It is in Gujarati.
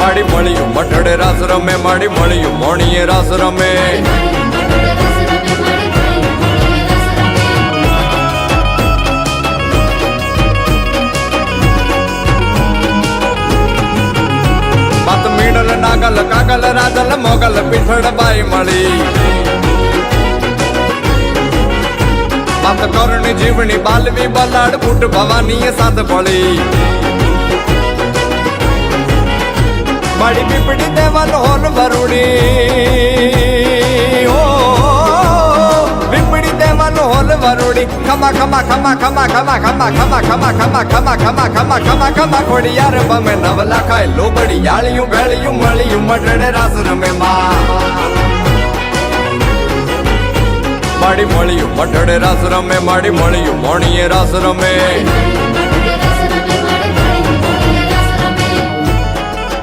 માડી મળ્યું મઠડે રાસ રમે માડી મળ્યું મોણીએ રાસ રમે માત મીણલ નાગલ કાગલ રાજલ મોગલ પીઠડ બાઈ મળી માત કરણી જીવણી બાલવી બલાડ ફૂટ ભવાની સાથ પડી માડી પીપડી દેવલ હોલ વરુડી ઓ પીપડી દેવલ હોલ વરુડી ખમા ખમા ખમા ખમા ખમા ખમા ખમા ખમા ખમા ખમા ખમા ખમા ખમા ખમા ખોડી યાર બમે નવલા ખાય લોબડી યાળિયું ભેળિયું મળિયું મટડે રાસ રમે માડી મળ્યું મટડે રાસ રમે માડી મળ્યું મોણીએ રાસ રમે